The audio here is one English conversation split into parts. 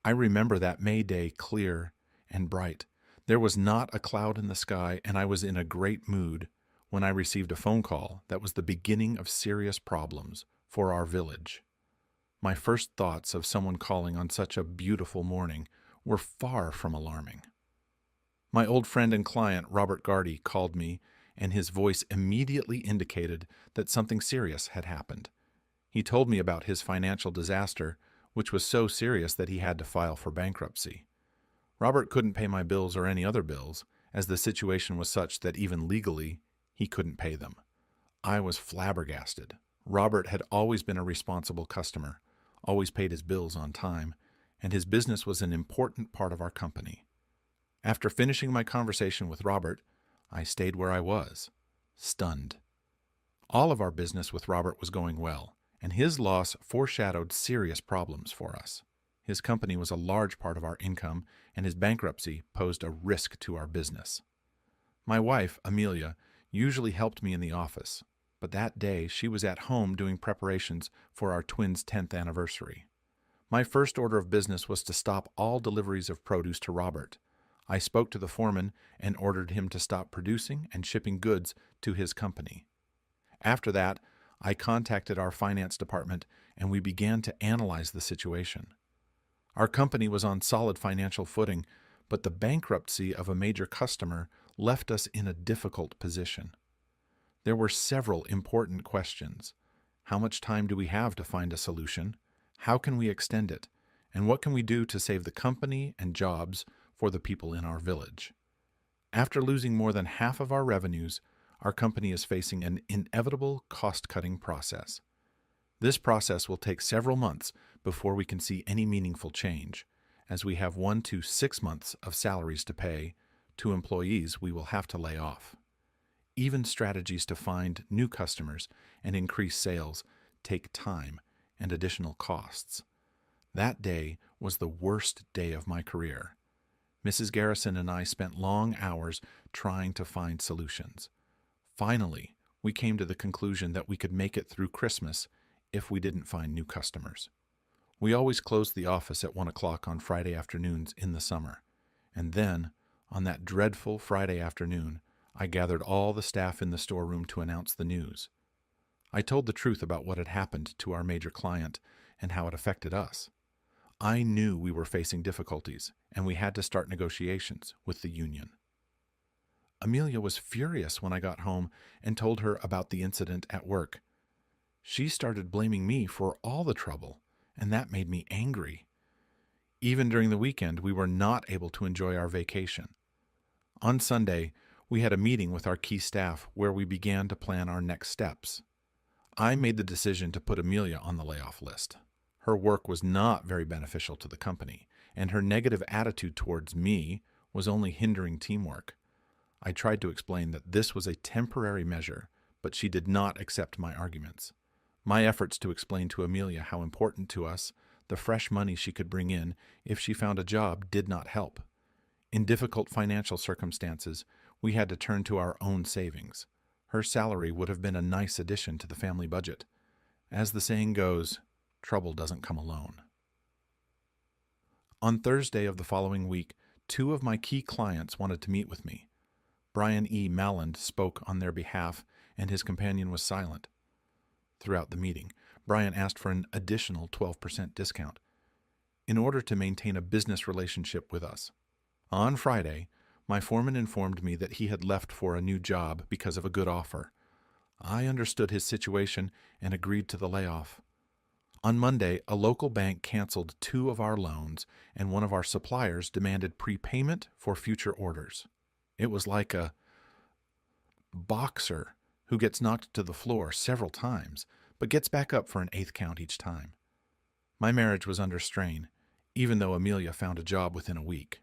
I remember that May day clear and bright. There was not a cloud in the sky, and I was in a great mood when I received a phone call that was the beginning of serious problems for our village. My first thoughts of someone calling on such a beautiful morning were far from alarming. My old friend and client, Robert Gardy, called me, and his voice immediately indicated that something serious had happened. He told me about his financial disaster, which was so serious that he had to file for bankruptcy. Robert couldn't pay my bills or any other bills, as the situation was such that even legally, he couldn't pay them. I was flabbergasted. Robert had always been a responsible customer, always paid his bills on time, and his business was an important part of our company. After finishing my conversation with Robert, I stayed where I was, stunned. All of our business with Robert was going well, and his loss foreshadowed serious problems for us. His company was a large part of our income, and his bankruptcy posed a risk to our business. My wife, Amelia, usually helped me in the office, but that day she was at home doing preparations for our twins' 10th anniversary. My first order of business was to stop all deliveries of produce to Robert. I spoke to the foreman and ordered him to stop producing and shipping goods to his company. After that, I contacted our finance department and we began to analyze the situation. Our company was on solid financial footing, but the bankruptcy of a major customer left us in a difficult position. There were several important questions. How much time do we have to find a solution? How can we extend it? And what can we do to save the company and jobs for the people in our village? After losing more than half of our revenues, our company is facing an inevitable cost-cutting process. This process will take several months before we can see any meaningful change, as we have 1 to 6 months of salaries to pay to employees we will have to lay off. Even strategies to find new customers and increase sales take time and additional costs. That day was the worst day of my career. Mrs. Garrison and I spent long hours trying to find solutions. Finally, we came to the conclusion that we could make it through Christmas if we didn't find new customers. We always closed the office at 1 o'clock on Friday afternoons in the summer. And then, on that dreadful Friday afternoon, I gathered all the staff in the storeroom to announce the news. I told the truth about what had happened to our major client and how it affected us. I knew we were facing difficulties, and we had to start negotiations with the union. Amelia was furious when I got home and told her about the incident at work. She started blaming me for all the trouble, and that made me angry. Even during the weekend, we were not able to enjoy our vacation. On Sunday, we had a meeting with our key staff where we began to plan our next steps. I made the decision to put Amelia on the layoff list. Her work was not very beneficial to the company, and her negative attitude towards me was only hindering teamwork. I tried to explain that this was a temporary measure, but she did not accept my arguments. My efforts to explain to Amelia how important to us the fresh money she could bring in if she found a job did not help. In difficult financial circumstances, we had to turn to our own savings. Her salary would have been a nice addition to the family budget. As the saying goes, trouble doesn't come alone. On Thursday of the following week, 2 of my key clients wanted to meet with me. Brian E. Malland spoke on their behalf, and his companion was silent. Throughout the meeting, Brian asked for an additional 12% discount in order to maintain a business relationship with us. On Friday, my foreman informed me that he had left for a new job because of a good offer. I understood his situation and agreed to the layoff. On Monday, a local bank canceled 2 of our loans, and one of our suppliers demanded prepayment for future orders. It was like a boxer who gets knocked to the floor several times, but gets back up for an 8th count each time. My marriage was under strain, even though Amelia found a job within a week.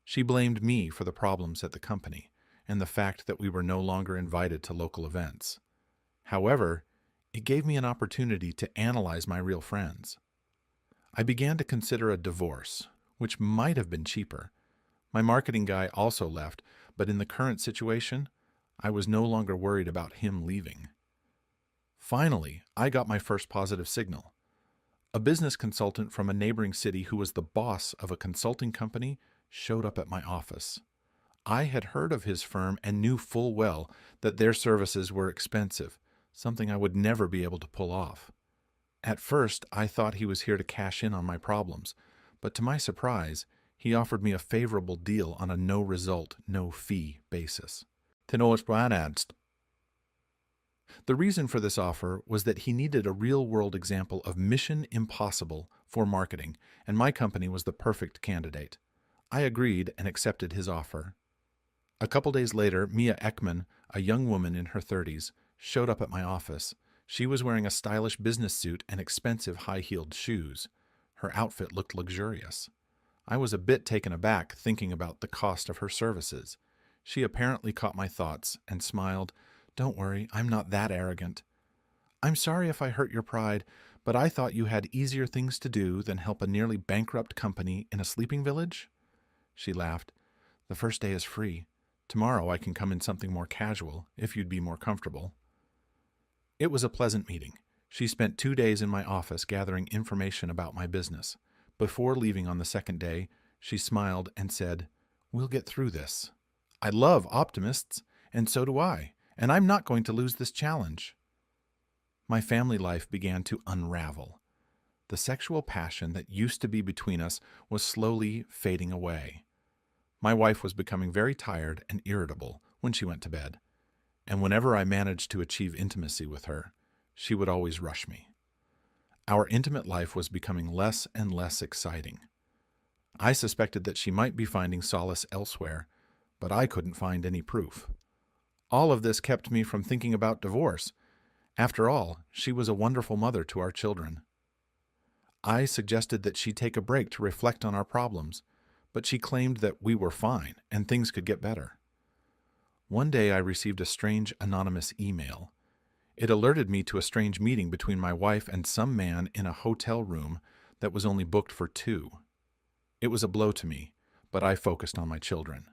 She blamed me for the problems at the company and the fact that we were no longer invited to local events. However, it gave me an opportunity to analyze my real friends. I began to consider a divorce, which might have been cheaper. My marketing guy also left, but in the current situation, I was no longer worried about him leaving. Finally, I got my first positive signal. A business consultant from a neighboring city who was the boss of a consulting company showed up at my office. I had heard of his firm and knew full well that their services were expensive, something I would never be able to pull off. At first, I thought he was here to cash in on my problems, but to my surprise, he offered me a favorable deal on a no-result, no-fee basis. The reason for this offer was that he needed a real-world example of mission impossible for marketing, and my company was the perfect candidate. I agreed and accepted his offer. A couple days later, Mia Ekman, a young woman in her 30s, showed up at my office. She was wearing a stylish business suit and expensive high-heeled shoes. Her outfit looked luxurious. I was a bit taken aback thinking about the cost of her services. She apparently caught my thoughts and smiled. "Don't worry, I'm not that arrogant. I'm sorry if I hurt your pride, but I thought you had easier things to do than help a nearly bankrupt company in a sleeping village?" She laughed. "The first day is free. Tomorrow I can come in something more casual, if you'd be more comfortable." It was a pleasant meeting. She spent 2 days in my office gathering information about my business. Before leaving on the second day, she smiled and said, "We'll get through this. I love optimists, and so do I, and I'm not going to lose this challenge." My family life began to unravel. The sexual passion that used to be between us was slowly fading away. My wife was becoming very tired and irritable when she went to bed, and whenever I managed to achieve intimacy with her, she would always rush me. Our intimate life was becoming less and less exciting. I suspected that she might be finding solace elsewhere, but I couldn't find any proof. All of this kept me from thinking about divorce. After all, she was a wonderful mother to our children. I suggested that she take a break to reflect on our problems, but she claimed that we were fine and things could get better. One day I received a strange anonymous email. It alerted me to a strange meeting between my wife and some man in a hotel room that was only booked for 2. It was a blow to me, but I focused on my children.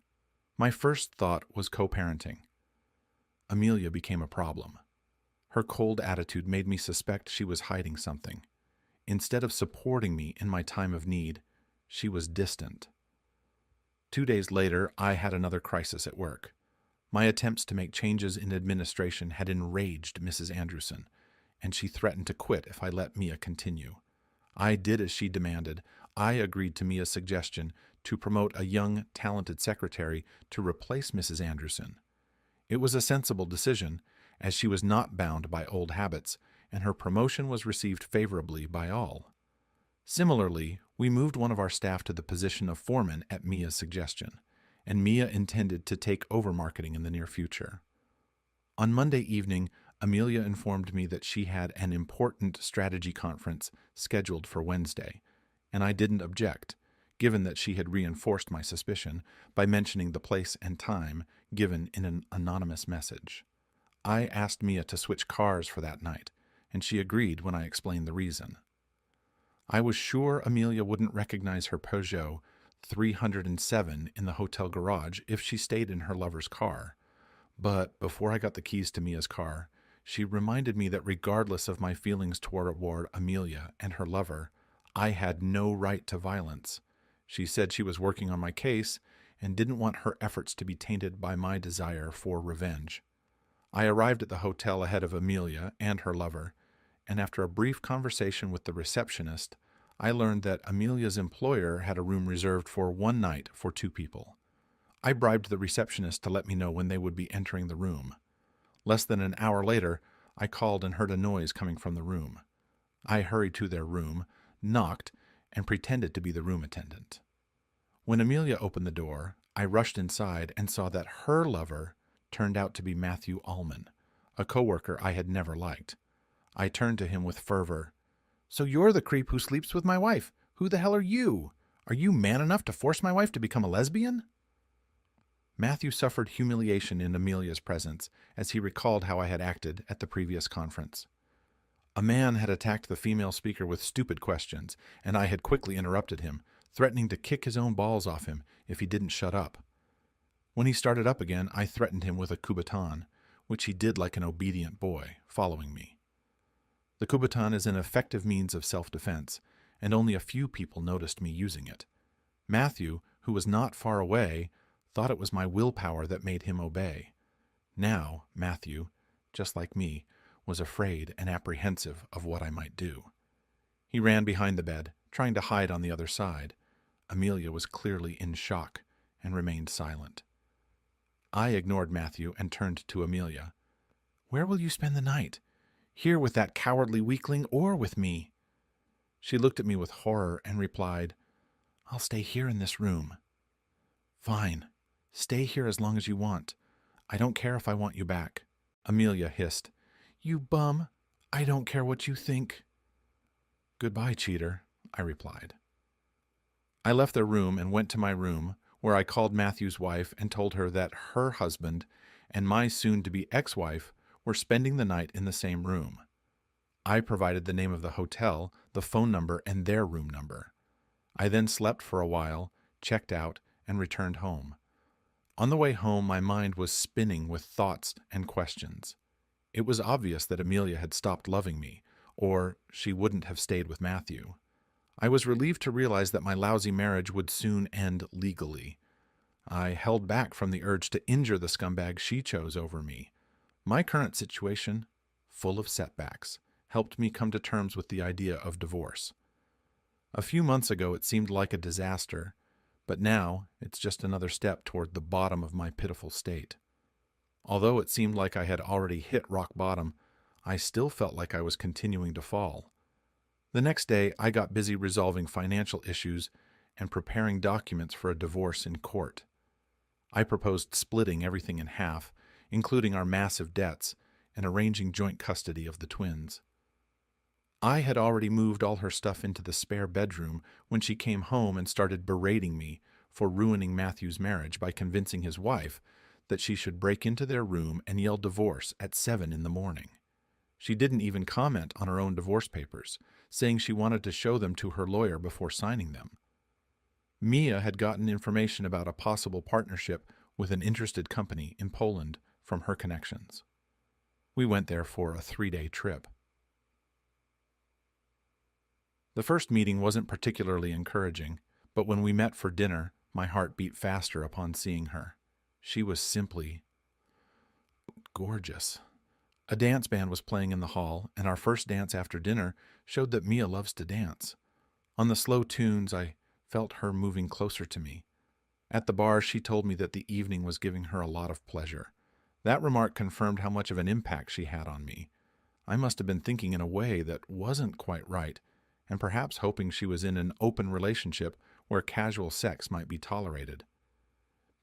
My first thought was co-parenting. Amelia became a problem. Her cold attitude made me suspect she was hiding something. Instead of supporting me in my time of need, she was distant. 2 days later, I had another crisis at work. My attempts to make changes in administration had enraged Mrs. Andrewson, and she threatened to quit if I let Mia continue. I did as she demanded. I agreed to Mia's suggestion to promote a young, talented secretary to replace Mrs. Andrewson. It was a sensible decision, as she was not bound by old habits, and her promotion was received favorably by all. Similarly, we moved one of our staff to the position of foreman at Mia's suggestion, and Mia intended to take over marketing in the near future. On Monday evening, Amelia informed me that she had an important strategy conference scheduled for Wednesday, and I didn't object, given that she had reinforced my suspicion by mentioning the place and time given in an anonymous message. I asked Mia to switch cars for that night, and she agreed when I explained the reason. I was sure Amelia wouldn't recognize her Peugeot 307 in the hotel garage if she stayed in her lover's car. But before I got the keys to Mia's car, she reminded me that regardless of my feelings toward Amelia and her lover, I had no right to violence. She said she was working on my case and didn't want her efforts to be tainted by my desire for revenge. I arrived at the hotel ahead of Amelia and her lover, and after a brief conversation with the receptionist, I learned that Amelia's employer had a room reserved for 1 night for 2 people. I bribed the receptionist to let me know when they would be entering the room. Less than an hour later, I called and heard a noise coming from the room. I hurried to their room, knocked, and pretended to be the room attendant. When Amelia opened the door, I rushed inside and saw that her lover turned out to be Matthew Allman, a coworker I had never liked. I turned to him with fervor. "So you're the creep who sleeps with my wife. Who the hell are you? Are you man enough to force my wife to become a lesbian?" Matthew suffered humiliation in Amelia's presence as he recalled how I had acted at the previous conference. A man had attacked the female speaker with stupid questions, and I had quickly interrupted him, threatening to kick his own balls off him if he didn't shut up. When he started up again, I threatened him with a coup baton, which he did like an obedient boy, following me. The kubotan is an effective means of self-defense, and only a few people noticed me using it. Matthew, who was not far away, thought it was my willpower that made him obey. Now, Matthew, just like me, was afraid and apprehensive of what I might do. He ran behind the bed, trying to hide on the other side. Amelia was clearly in shock and remained silent. I ignored Matthew and turned to Amelia. "Where will you spend the night? Here with that cowardly weakling or with me?" She looked at me with horror and replied, "I'll stay here in this room." "Fine. Stay here as long as you want. I don't care if I want you back." Amelia hissed, "You bum. I don't care what you think." "Goodbye, cheater," I replied. I left their room and went to my room, where I called Matthew's wife and told her that her husband and my soon-to-be ex-wife were spending the night in the same room. I provided the name of the hotel, the phone number, and their room number. I then slept for a while, checked out, and returned home. On the way home, my mind was spinning with thoughts and questions. It was obvious that Amelia had stopped loving me, or she wouldn't have stayed with Matthew. I was relieved to realize that my lousy marriage would soon end legally. I held back from the urge to injure the scumbag she chose over me. My current situation, full of setbacks, helped me come to terms with the idea of divorce. A few months ago it seemed like a disaster, but now it's just another step toward the bottom of my pitiful state. Although it seemed like I had already hit rock bottom, I still felt like I was continuing to fall. The next day, I got busy resolving financial issues and preparing documents for a divorce in court. I proposed splitting everything in half, including our massive debts, and arranging joint custody of the twins. I had already moved all her stuff into the spare bedroom when she came home and started berating me for ruining Matthew's marriage by convincing his wife that she should break into their room and yell divorce at 7 in the morning. She didn't even comment on her own divorce papers, saying she wanted to show them to her lawyer before signing them. Mia had gotten information about a possible partnership with an interested company in Poland from her connections. We went there for a 3-day trip. The first meeting wasn't particularly encouraging, but when we met for dinner, my heart beat faster upon seeing her. She was simply gorgeous. A dance band was playing in the hall, and our first dance after dinner showed that Mia loves to dance. On the slow tunes, I felt her moving closer to me. At the bar, she told me that the evening was giving her a lot of pleasure. That remark confirmed how much of an impact she had on me. I must have been thinking in a way that wasn't quite right, and perhaps hoping she was in an open relationship where casual sex might be tolerated.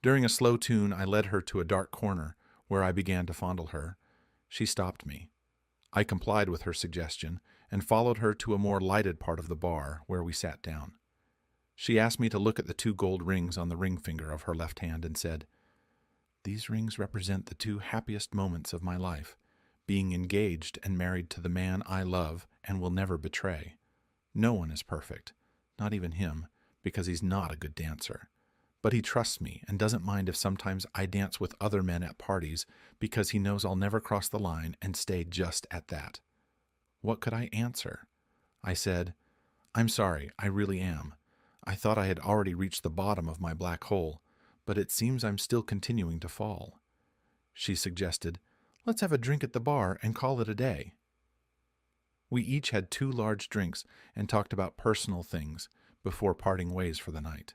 During a slow tune, I led her to a dark corner, where I began to fondle her. She stopped me. I complied with her suggestion and followed her to a more lighted part of the bar, where we sat down. She asked me to look at the 2 gold rings on the ring finger of her left hand and said, "These rings represent the 2 happiest moments of my life, being engaged and married to the man I love and will never betray. No one is perfect, not even him, because he's not a good dancer. But he trusts me and doesn't mind if sometimes I dance with other men at parties because he knows I'll never cross the line and stay just at that." What could I answer? I said, "I'm sorry, I really am. I thought I had already reached the bottom of my black hole, but it seems I'm still continuing to fall." She suggested, "Let's have a drink at the bar and call it a day." We each had 2 large drinks and talked about personal things before parting ways for the night.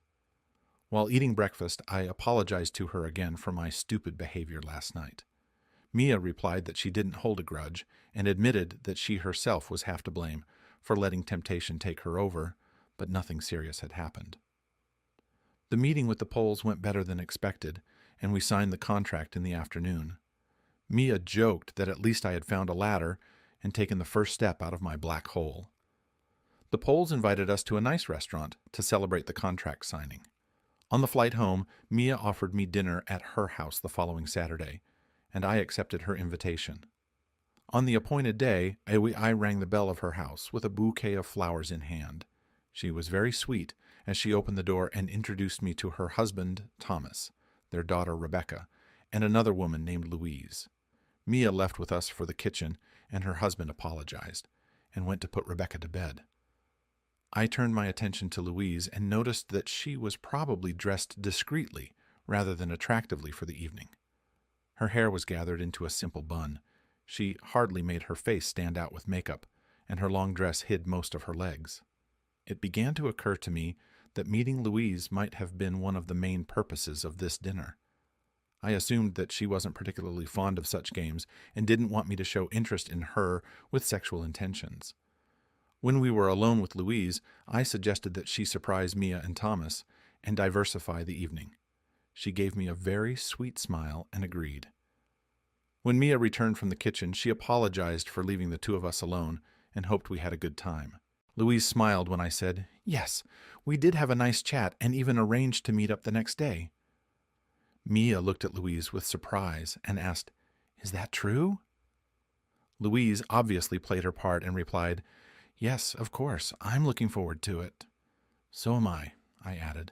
While eating breakfast, I apologized to her again for my stupid behavior last night. Mia replied that she didn't hold a grudge and admitted that she herself was half to blame for letting temptation take her over, but nothing serious had happened. The meeting with the Poles went better than expected, and we signed the contract in the afternoon. Mia joked that at least I had found a ladder and taken the first step out of my black hole. The Poles invited us to a nice restaurant to celebrate the contract signing. On the flight home, Mia offered me dinner at her house the following Saturday, and I accepted her invitation. On the appointed day, I rang the bell of her house with a bouquet of flowers in hand. She was very sweet as she opened the door and introduced me to her husband, Thomas, their daughter, Rebecca, and another woman named Louise. Mia left with us for the kitchen, and her husband apologized. and went to put Rebecca to bed. I turned my attention to Louise and noticed that she was probably dressed discreetly rather than attractively for the evening. Her hair was gathered into a simple bun. She hardly made her face stand out with makeup, and her long dress hid most of her legs. It began to occur to me that meeting Louise might have been one of the main purposes of this dinner. I assumed that she wasn't particularly fond of such games and didn't want me to show interest in her with sexual intentions. When we were alone with Louise, I suggested that she surprise Mia and Thomas and diversify the evening. She gave me a very sweet smile and agreed. When Mia returned from the kitchen, she apologized for leaving the two of us alone and hoped we had a good time. Louise smiled when I said, "Yes, we did have a nice chat and even arranged to meet up the next day." Mia looked at Louise with surprise and asked, "Is that true?" Louise obviously played her part and replied, "Yes, of course, I'm looking forward to it." "So am I added.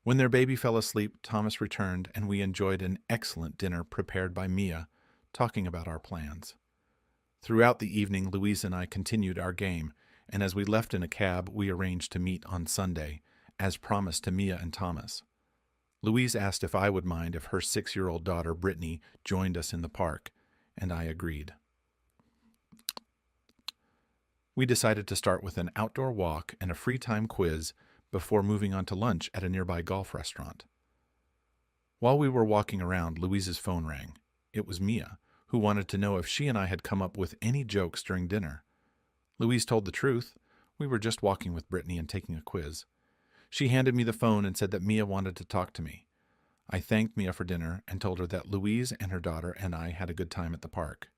When their baby fell asleep, Thomas returned and we enjoyed an excellent dinner prepared by Mia, talking about our plans. Throughout the evening, Louise and I continued our game, and as we left in a cab, we arranged to meet on Sunday, as promised to Mia and Thomas. Louise asked if I would mind if her 6-year-old daughter, Brittany, joined us in the park, and I agreed. We decided to start with an outdoor walk and a free time quiz before moving on to lunch at a nearby golf restaurant. While we were walking around, Louise's phone rang. It was Mia, who wanted to know if she and I had come up with any jokes during dinner. Louise told the truth. We were just walking with Brittany and taking a quiz. She handed me the phone and said that Mia wanted to talk to me. I thanked Mia for dinner and told her that Louise and her daughter and I had a good time at the park.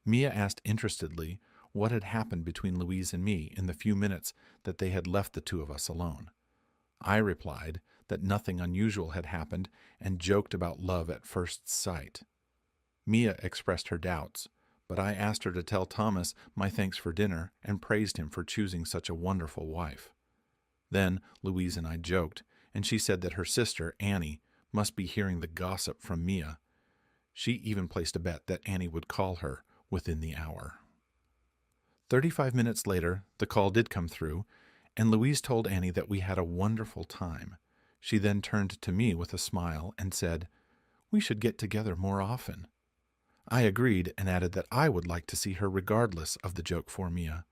Mia asked interestedly what had happened between Louise and me in the few minutes that they had left the two of us alone. I replied that nothing unusual had happened and joked about love at first sight. Mia expressed her doubts, but I asked her to tell Thomas my thanks for dinner and praised him for choosing such a wonderful wife. Then Louise and I joked, and she said that her sister, Annie, must be hearing the gossip from Mia. She even placed a bet that Annie would call her within the hour. 35 minutes later, the call did come through, and Louise told Annie that we had a wonderful time. She then turned to me with a smile and said, "We should get together more often." I agreed and added that I would like to see her regardless of the joke for Mia.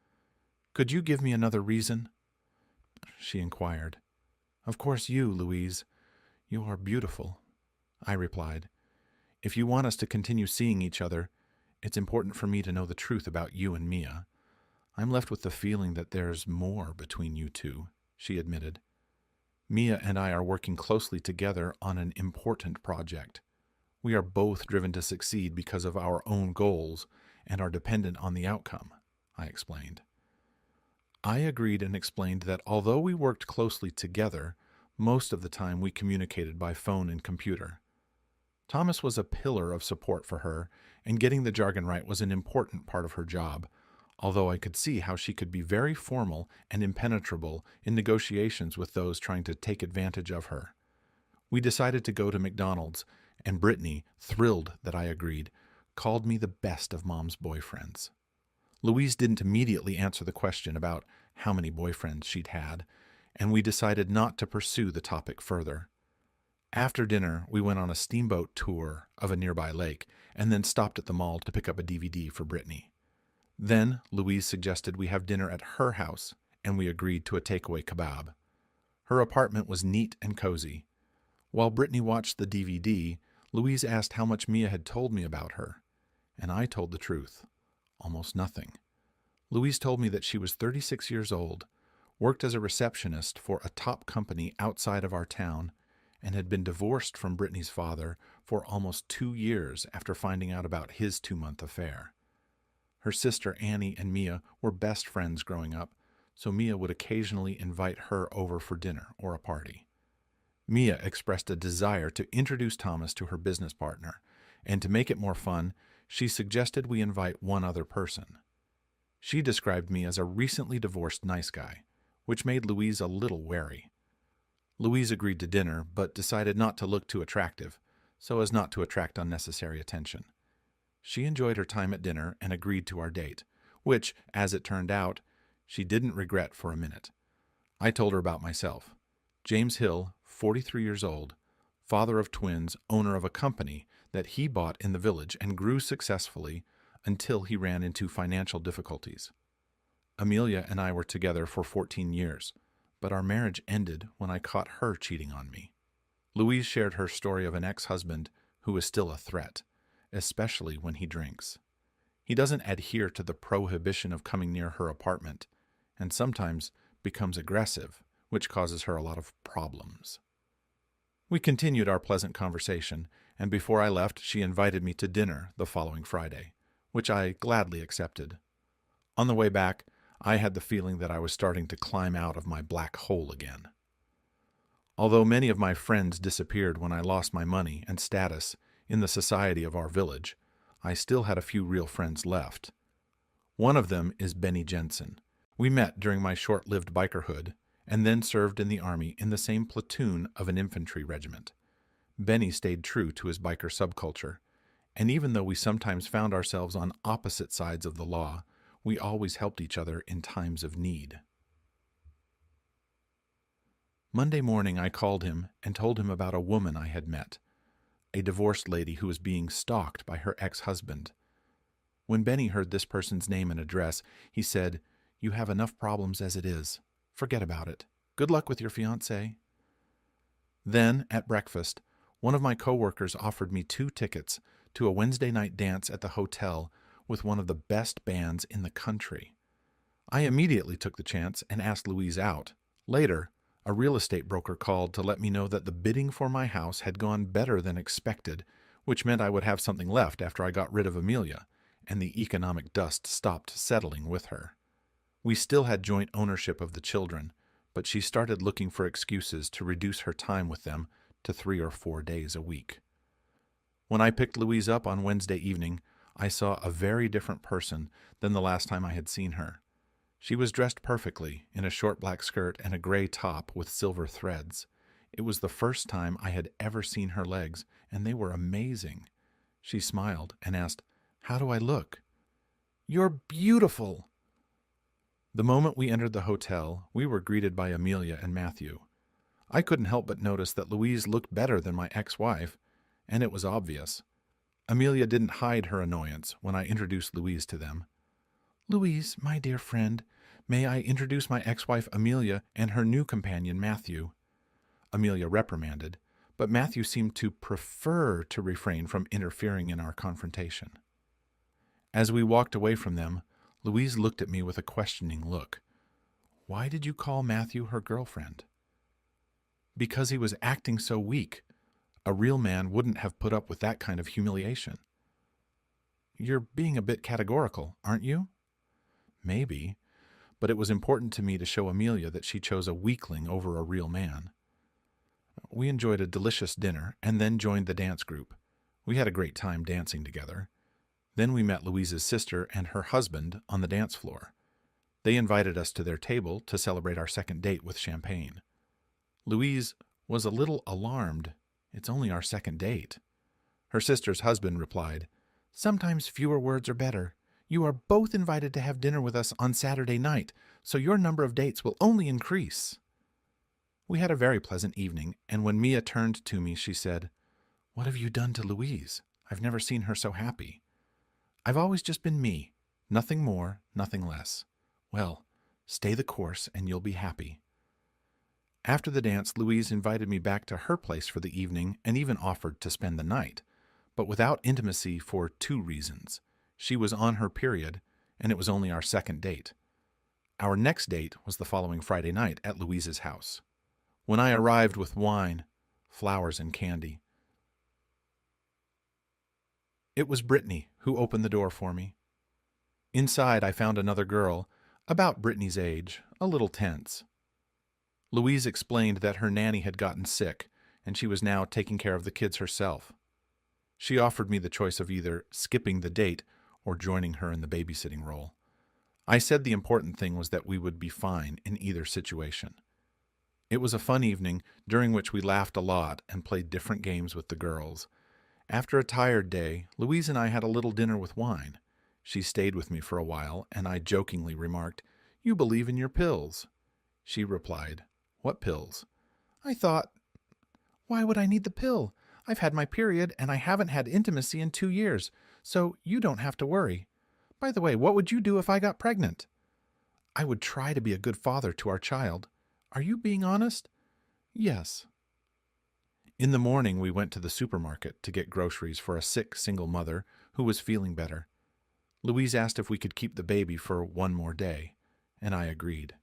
"Could you give me another reason?" she inquired. "Of course you, Louise. You are beautiful," I replied. "If you want us to continue seeing each other, it's important for me to know the truth about you and Mia. I'm left with the feeling that there's more between you two," she admitted. "Mia and I are working closely together on an important project. We are both driven to succeed because of our own goals and are dependent on the outcome," I explained. I agreed and explained that although we worked closely together, most of the time we communicated by phone and computer. Thomas was a pillar of support for her, and getting the jargon right was an important part of her job, although I could see how she could be very formal and impenetrable in negotiations with those trying to take advantage of her. We decided to go to McDonald's, and Brittany, thrilled that I agreed, called me the best of Mom's boyfriends. Louise didn't immediately answer the question about how many boyfriends she'd had, and we decided not to pursue the topic further. After dinner, we went on a steamboat tour of a nearby lake and then stopped at the mall to pick up a DVD for Brittany. Then Louise suggested we have dinner at her house, and we agreed to a takeaway kebab. Her apartment was neat and cozy. While Brittany watched the DVD, Louise asked how much Mia had told me about her, and I told the truth. Almost nothing. Louise told me that she was 36 years old, worked as a receptionist for a top company outside of our town, and had been divorced from Brittany's father for almost 2 years after finding out about his 2-month affair. Her sister Annie and Mia were best friends growing up, so Mia would occasionally invite her over for dinner or a party. Mia expressed a desire to introduce Thomas to her business partner, and to make it more fun, she suggested we invite one other person. She described me as a recently divorced nice guy, which made Louise a little wary. Louise agreed to dinner, but decided not to look too attractive, so as not to attract unnecessary attention. She enjoyed her time at dinner and agreed to our date, which, as it turned out, she didn't regret for a minute. I told her about myself. James Hill, 43 years old, father of twins, owner of a company that he bought in the village and grew successfully until he ran into financial difficulties. Amelia and I were together for 14 years, but our marriage ended when I caught her cheating on me. Louise shared her story of an ex-husband who is still a threat, especially when he drinks. He doesn't adhere to the prohibition of coming near her apartment, and sometimes becomes aggressive, which causes her a lot of problems. We continued our pleasant conversation, and before I left, she invited me to dinner the following Friday, which I gladly accepted. On the way back, I had the feeling that I was starting to climb out of my black hole again. Although many of my friends disappeared when I lost my money and status in the society of our village, I still had a few real friends left. One of them is Benny Jensen. We met during my short-lived bikerhood and then served in the Army in the same platoon of an infantry regiment. Benny stayed true to his biker subculture, and even though we sometimes found ourselves on opposite sides of the law, we always helped each other in times of need. Monday morning I called him and told him about a woman I had met, a divorced lady who was being stalked by her ex-husband. When Benny heard this person's name and address, he said, "You have enough problems as it is. Forget about it. Good luck with your fiancé." Then, at breakfast, one of my coworkers offered me 2 tickets to a Wednesday night dance at the hotel with one of the best bands in the country. I immediately took the chance and asked Louise out. Later, a real estate broker called to let me know that the bidding for my house had gone better than expected, which meant I would have something left after I got rid of Amelia, and the economic dust stopped settling with her. We still had joint ownership of the children, but she started looking for excuses to reduce her time with them to 3 or 4 days a week. When I picked Louise up on Wednesday evening, I saw a very different person than the last time I had seen her. She was dressed perfectly in a short black skirt and a gray top with silver threads. It was the first time I had ever seen her legs, and they were amazing. She smiled and asked, "How do I look?" "You're beautiful!" The moment we entered the hotel, we were greeted by Amelia and Matthew. I couldn't help but notice that Louise looked better than my ex-wife, and it was obvious. Amelia didn't hide her annoyance when I introduced Louise to them. "Louise, my dear friend, may I introduce my ex-wife Amelia and her new companion Matthew?" Amelia reprimanded, but Matthew seemed to prefer to refrain from interfering in our confrontation. As we walked away from them, Louise looked at me with a questioning look. "Why did you call Matthew her girlfriend?" "Because he was acting so weak. A real man wouldn't have put up with that kind of humiliation." "You're being a bit categorical, aren't you?" "Maybe, but it was important to me to show Amelia that she chose a weakling over a real man." We enjoyed a delicious dinner and then joined the dance group. We had a great time dancing together. Then we met Louise's sister and her husband on the dance floor. They invited us to their table to celebrate our second date with champagne. Louise was a little alarmed. "It's only our second date." Her sister's husband replied, "Sometimes fewer words are better. You are both invited to have dinner with us on Saturday night, so your number of dates will only increase." We had a very pleasant evening, and when Mia turned to me, she said, "What have you done to Louise? I've never seen her so happy." "I've always just been me. Nothing more, nothing less." "Well, stay the course and you'll be happy." After the dance, Louise invited me back to her place for the evening and even offered to spend the night, but without intimacy for 2 reasons. She was on her period, and it was only our second date. Our next date was the following Friday night at Louise's house. When I arrived with wine, flowers, and candy, it was Brittany who opened the door for me. Inside, I found another girl, about Brittany's age, a little tense. Louise explained that her nanny had gotten sick, and she was now taking care of the kids herself. She offered me the choice of either skipping the date or joining her in the babysitting role. I said the important thing was that we would be fine in either situation. It was a fun evening during which we laughed a lot and played different games with the girls. After a tired day, Louise and I had a little dinner with wine. She stayed with me for a while, and I jokingly remarked, "You believe in your pills." She replied, "What pills?" I thought, "Why would I need the pill? I've had my period, and I haven't had intimacy in 2 years, so you don't have to worry. By the way, what would you do if I got pregnant?" "I would try to be a good father to our child." "Are you being honest?" "Yes." In the morning, we went to the supermarket to get groceries for a sick single mother who was feeling better. Louise asked if we could keep the baby for one more day, and I agreed.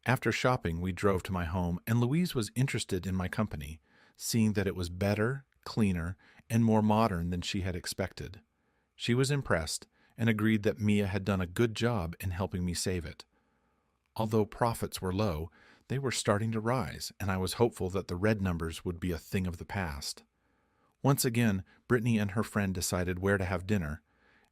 After shopping, we drove to my home, and Louise was interested in my company, seeing that it was better, cleaner, and more modern than she had expected. She was impressed and agreed that Mia had done a good job in helping me save it. Although profits were low, they were starting to rise, and I was hopeful that the red numbers would be a thing of the past. Once again, Brittany and her friend decided where to have dinner,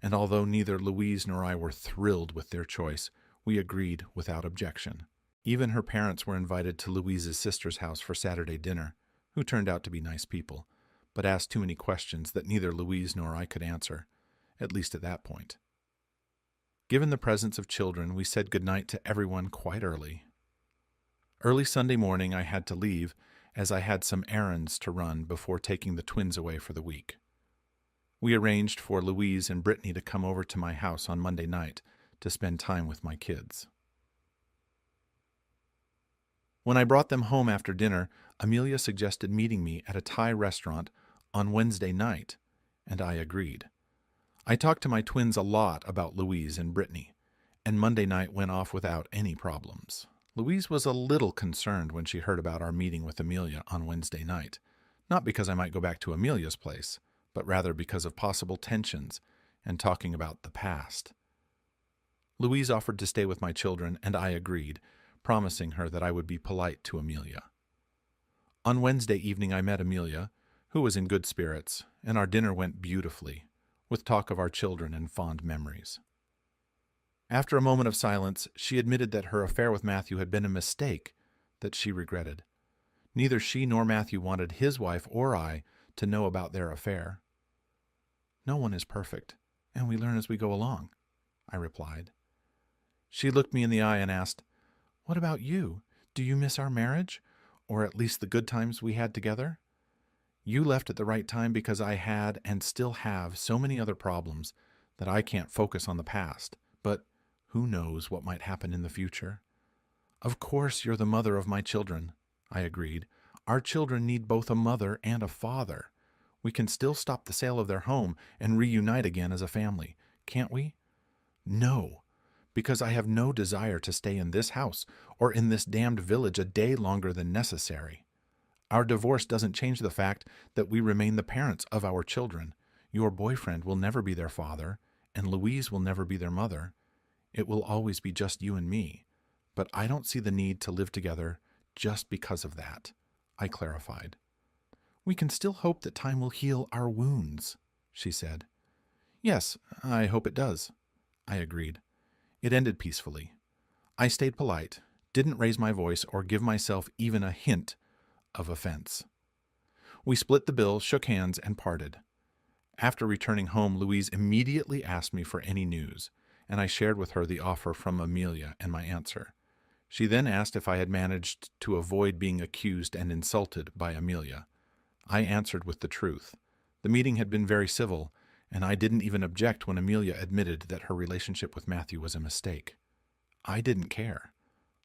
and although neither Louise nor I were thrilled with their choice, we agreed without objection. Even her parents were invited to Louise's sister's house for Saturday dinner, who turned out to be nice people, but asked too many questions that neither Louise nor I could answer, at least at that point. Given the presence of children, we said goodnight to everyone quite early. Early Sunday morning I had to leave, as I had some errands to run before taking the twins away for the week. We arranged for Louise and Brittany to come over to my house on Monday night to spend time with my kids. When I brought them home after dinner, Amelia suggested meeting me at a Thai restaurant on Wednesday night, and I agreed. I talked to my twins a lot about Louise and Brittany, and Monday night went off without any problems. Louise was a little concerned when she heard about our meeting with Amelia on Wednesday night, not because I might go back to Amelia's place, but rather because of possible tensions and talking about the past. Louise offered to stay with my children, and I agreed, promising her that I would be polite to Amelia. On Wednesday evening I met Amelia, who was in good spirits, and our dinner went beautifully, with talk of our children and fond memories. After a moment of silence, she admitted that her affair with Matthew had been a mistake that she regretted. Neither she nor Matthew wanted his wife or I to know about their affair. "No one is perfect, and we learn as we go along," I replied. She looked me in the eye and asked, "What about you? Do you miss our marriage, or at least the good times we had together? You left at the right time because I had and still have so many other problems that I can't focus on the past, but who knows what might happen in the future?" "Of course you're the mother of my children," I agreed. "Our children need both a mother and a father. We can still stop the sale of their home and reunite again as a family, can't we?" "No, because I have no desire to stay in this house or in this damned village a day longer than necessary. Our divorce doesn't change the fact that we remain the parents of our children. Your boyfriend will never be their father, and Louise will never be their mother. It will always be just you and me. But I don't see the need to live together just because of that," I clarified. "We can still hope that time will heal our wounds," she said. "Yes, I hope it does," I agreed. It ended peacefully. I stayed polite, didn't raise my voice or give myself even a hint of offense. We split the bill, shook hands, and parted. After returning home, Louise immediately asked me for any news, and I shared with her the offer from Amelia and my answer. She then asked if I had managed to avoid being accused and insulted by Amelia. I answered with the truth. The meeting had been very civil, and I didn't even object when Amelia admitted that her relationship with Matthew was a mistake. I didn't care.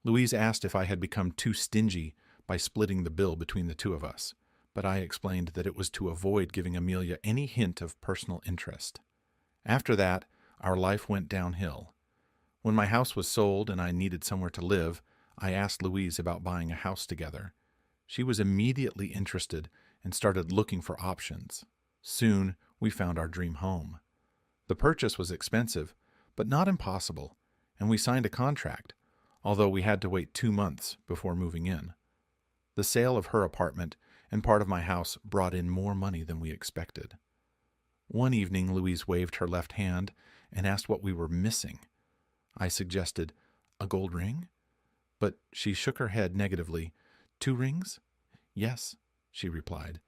Louise asked if I had become too stingy by splitting the bill between the two of us, but I explained that it was to avoid giving Amelia any hint of personal interest. After that, our life went downhill. When my house was sold and I needed somewhere to live, I asked Louise about buying a house together. She was immediately interested and started looking for options. Soon, we found our dream home. The purchase was expensive, but not impossible, and we signed a contract, although we had to wait 2 months before moving in. The sale of her apartment and part of my house brought in more money than we expected. One evening, Louise waved her left hand and asked what we were missing. I suggested, "A gold ring?" But she shook her head negatively. "2 rings?" "Yes," she replied.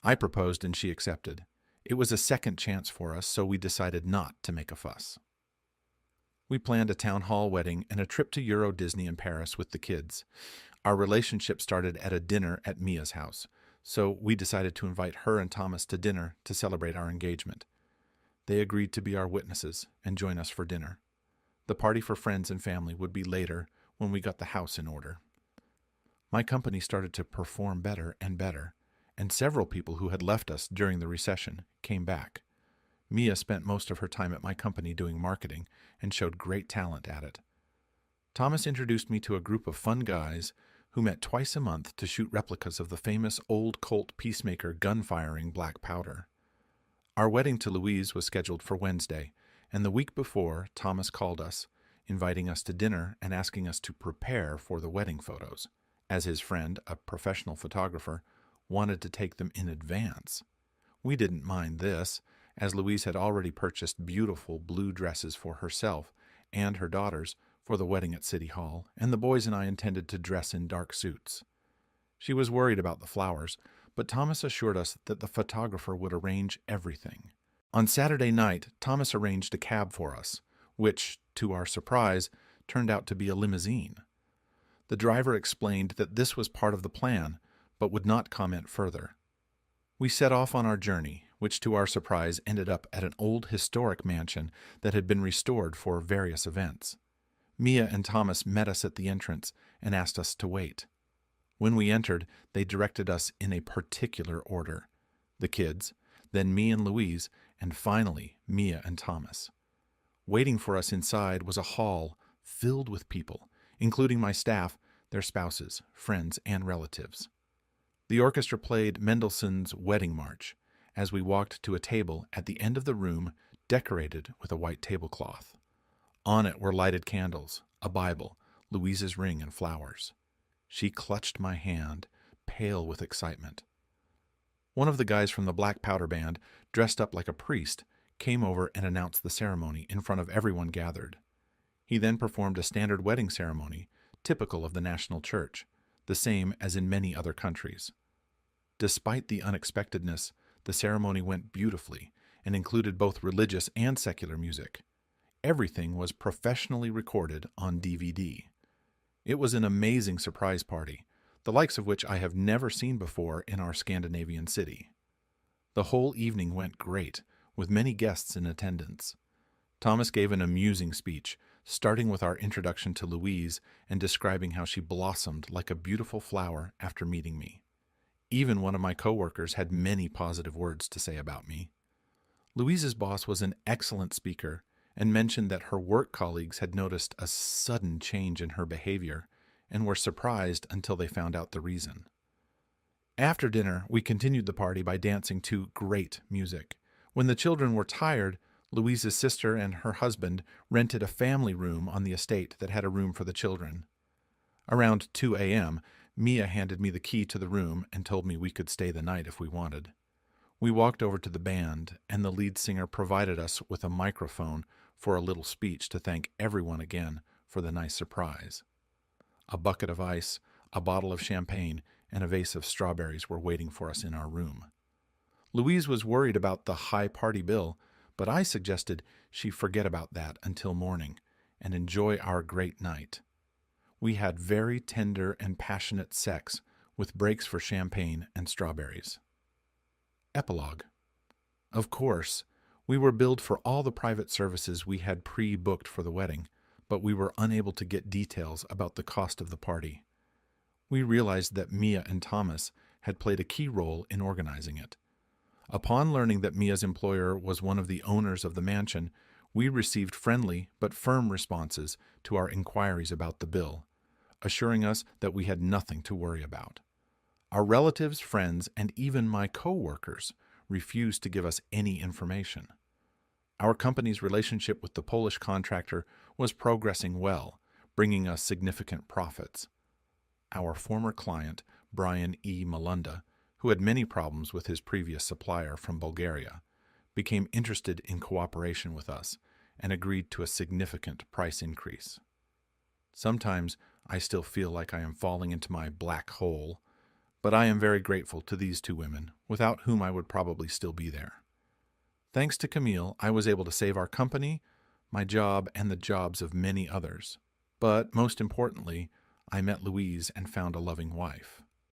I proposed and she accepted. It was a second chance for us, so we decided not to make a fuss. We planned a town hall wedding and a trip to Euro Disney in Paris with the kids. Our relationship started at a dinner at Mia's house, so we decided to invite her and Thomas to dinner to celebrate our engagement. They agreed to be our witnesses and join us for dinner. The party for friends and family would be later when we got the house in order. My company started to perform better and better, and several people who had left us during the recession came back. Mia spent most of her time at my company doing marketing and showed great talent at it. Thomas introduced me to a group of fun guys who met twice a month to shoot replicas of the famous old Colt Peacemaker gun-firing black powder. Our wedding to Louise was scheduled for Wednesday, and the week before, Thomas called us, inviting us to dinner and asking us to prepare for the wedding photos, as his friend, a professional photographer, wanted to take them in advance. We didn't mind this, as Louise had already purchased beautiful blue dresses for herself and her daughters for the wedding at City Hall, and the boys and I intended to dress in dark suits. She was worried about the flowers, but Thomas assured us that the photographer would arrange everything. On Saturday night, Thomas arranged a cab for us, which, to our surprise, turned out to be a limousine. The driver explained that this was part of the plan, but would not comment further. We set off on our journey, which to our surprise ended up at an old historic mansion that had been restored for various events. Mia and Thomas met us at the entrance and asked us to wait. When we entered, they directed us in a particular order: the kids, then me and Louise, and finally Mia and Thomas. Waiting for us inside was a hall filled with people, including my staff, their spouses, friends, and relatives. The orchestra played Mendelssohn's Wedding March as we walked to a table at the end of the room decorated with a white tablecloth. On it were lighted candles, a Bible, Louise's ring, and flowers. She clutched my hand, pale with excitement. One of the guys from the Black Powder Band, dressed up like a priest, came over and announced the ceremony in front of everyone gathered. He then performed a standard wedding ceremony, typical of the National Church, the same as in many other countries. Despite the unexpectedness, the ceremony went beautifully and included both religious and secular music. Everything was professionally recorded on DVD. It was an amazing surprise party, the likes of which I have never seen before in our Scandinavian city. The whole evening went great, with many guests in attendance. Thomas gave an amusing speech, starting with our introduction to Louise and describing how she blossomed like a beautiful flower after meeting me. Even one of my coworkers had many positive words to say about me. Louise's boss was an excellent speaker and mentioned that her work colleagues had noticed a sudden change in her behavior and were surprised until they found out the reason. After dinner, we continued the party by dancing to great music. When the children were tired, Louise's sister and her husband rented a family room on the estate that had a room for the children. Around 2 a.m., Mia handed me the key to the room and told me we could stay the night if we wanted. We walked over to the band, and the lead singer provided us with a microphone for a little speech to thank everyone again for the nice surprise. A bucket of ice, a bottle of champagne, and a vase of strawberries were waiting for us in our room. Louise was worried about the high party bill, but I suggested she forget about that until morning and enjoy our great night. We had very tender and passionate sex with breaks for champagne and strawberries. Epilogue. Of course, we were billed for all the private services we had pre-booked for the wedding, but we were unable to get details about the cost of the party. We realized that Mia and Thomas had played a key role in organizing it. Upon learning that Mia's employer was one of the owners of the mansion, we received friendly but firm responses to our inquiries about the bill, assuring us that we had nothing to worry about. Our relatives, friends, and even my co-workers refused to give us any information. Our company's relationship with the Polish contractor was progressing well, bringing us significant profits. Our former client, Brian E. Malunda, who had many problems with his previous supplier from Bulgaria, became interested in cooperation with us and agreed to a significant price increase. Sometimes I still feel like I am falling into my black hole, but I am very grateful to these two women, without whom I would probably still be there. Thanks to Camille, I was able to save our company, my job, and the jobs of many others. But most importantly, I met Louise and found a loving wife.